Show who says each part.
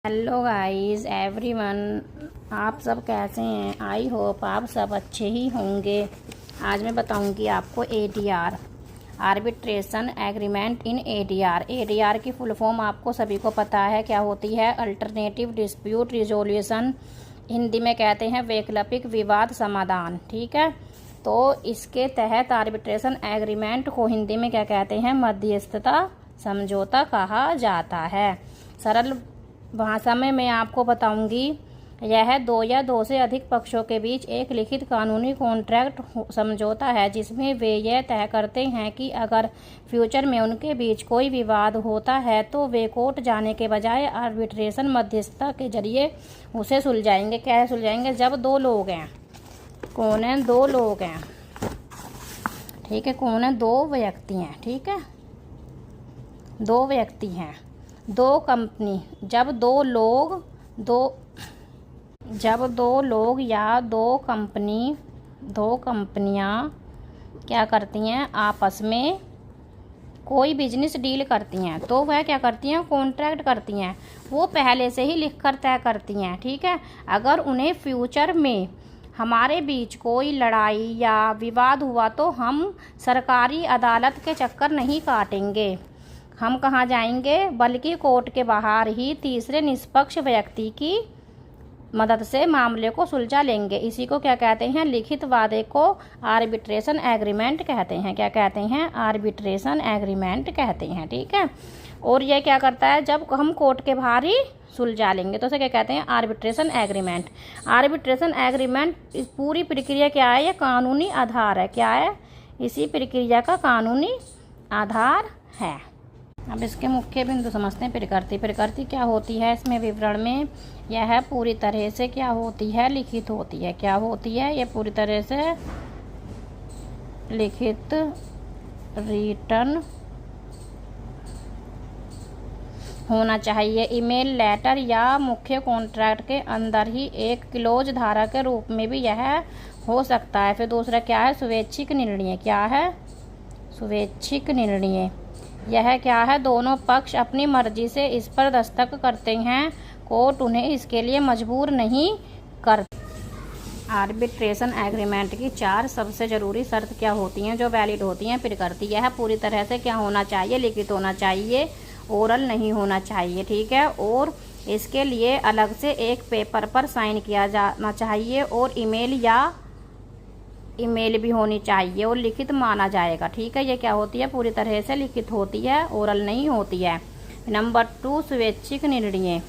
Speaker 1: Hello guys everyone, आप सब कैसे हैं। आई होप आप सब अच्छे ही होंगे। आज मैं बताऊंगी आपको ADR, arbitration agreement in ADR. ADR की फुल फॉर्म आपको सभी को पता है क्या होती है। अल्टरनेटिव डिस्प्यूट रिजोल्यूशन, हिंदी में कहते हैं वैकल्पिक विवाद समाधान। ठीक है, तो इसके तहत आर्बिट्रेशन एग्रीमेंट को हिंदी में क्या कहते हैं, मध्यस्थता समझौता कहा जाता है। सरल भाषा में मैं आपको बताऊंगी, यह दो या दो से अधिक पक्षों के बीच एक लिखित कानूनी कॉन्ट्रैक्ट समझौता है जिसमें वे यह तय करते हैं कि अगर फ्यूचर में उनके बीच कोई विवाद होता है तो वे कोर्ट जाने के बजाय आर्बिट्रेशन मध्यस्थता के जरिए उसे सुलझाएंगे। कैसे सुलझाएंगे? जब दो लोग हैं, कौन है? दो लोग हैं। ठीक है, कौन है? दो व्यक्ति हैं। ठीक है, दो व्यक्ति हैं, दो कंपनी, जब दो लोग या दो कंपनियां क्या करती हैं, आपस में कोई बिजनेस डील करती हैं, तो वह क्या करती हैं, कॉन्ट्रैक्ट करती हैं। वो पहले से ही लिखकर तय करती हैं। ठीक है, अगर उन्हें फ्यूचर में हमारे बीच कोई लड़ाई या विवाद हुआ तो हम सरकारी अदालत के चक्कर नहीं काटेंगे। हम कहाँ जाएंगे? बल्कि कोर्ट के बाहर ही तीसरे निष्पक्ष व्यक्ति की मदद से मामले को सुलझा लेंगे। इसी को क्या कहते हैं? लिखित वादे को आर्बिट्रेशन एग्रीमेंट कहते हैं। क्या कहते हैं? आर्बिट्रेशन एग्रीमेंट कहते हैं। ठीक है, और यह क्या करता है? जब हम कोर्ट के बाहर ही सुलझा लेंगे तो उसे क्या कहते हैं? Arbitration agreement. आर्बिट्रेशन एग्रीमेंट इस पूरी प्रक्रिया क्या है? यह कानूनी आधार है। क्या है? इसी प्रक्रिया का कानूनी आधार है। अब इसके मुख्य बिंदु समझते हैं। प्रकृति क्या होती है? इसमें विवरण में यह पूरी तरह से क्या होती है? लिखित होती है। क्या होती है? यह पूरी तरह से लिखित, रिटन होना चाहिए। ईमेल, लेटर या मुख्य कॉन्ट्रैक्ट के अंदर ही एक क्लोज धारा के रूप में भी यह हो सकता है। फिर दूसरा क्या है? स्वैच्छिक निर्णय। क्या है? स्वैच्छिक निर्णय। यह क्या है? दोनों पक्ष अपनी मर्जी से इस पर दस्तखत करते हैं, कोर्ट उन्हें इसके लिए मजबूर नहीं करता। आर्बिट्रेशन एग्रीमेंट की 4 सबसे ज़रूरी शर्त क्या होती हैं जो वैलिड होती हैं? प्रकृति, यह पूरी तरह से क्या होना चाहिए? लिखित होना चाहिए, ओरल नहीं होना चाहिए। ठीक है, और इसके लिए अलग से एक पेपर पर साइन किया जाना चाहिए और ईमेल भी होनी चाहिए और लिखित माना जाएगा। ठीक है, ये क्या होती है? पूरी तरह से लिखित होती है, ओरल नहीं होती है। नंबर 2, स्वैच्छिक निर्णय।